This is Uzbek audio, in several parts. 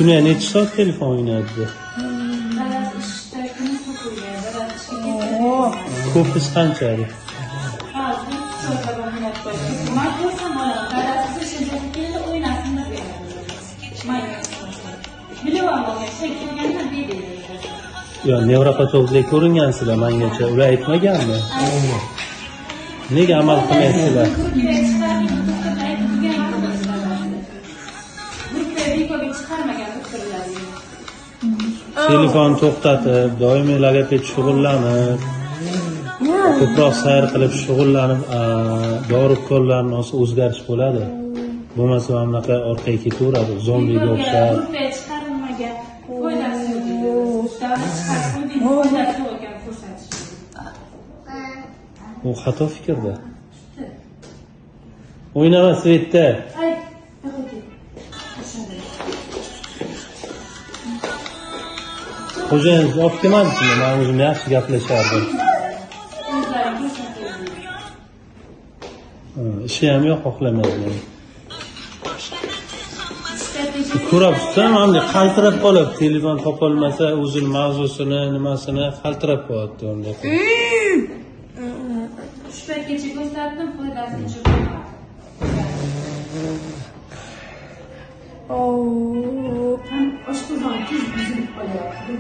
Kuniga necha soat telefon o'ynaydi? Ko'pisi qanchalik? Yo, nevropatologga ko'ringansizlar mengacha. Ular aytmaganmi? Nega amal qilmaysizlar? Telefon to'xtatib, doimiy logoped shug'ullanib, ko'proq sayr qilib shug'ullanib, dori-ukollarni olsa o'zgarish bo'ladi. Bo'lmasa bunaqa orqaga ketaveradi, zombiga o'xshab. Bu xato fikrda. O'ynama Svetda. Xo'jayin olib kelmadingizmi? Men o'zim yaxshi gaplashardim. Ishi ham yo'q, xohlamayman. Ko'rib tursam, hamda qaltirab qolib, telefon topolmasa, o'zining mavzusini, nimasini qaltirab qo'yadi unda. Paytgacha ko'rsatdim, foydasini chiqardim. Oshqozon tez buzilib qolyapti.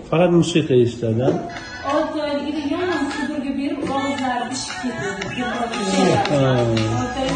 Faqat musiqa eshitadi. 6 oyligida yomon sigirga berib, og'izlari bishib ketdi. 6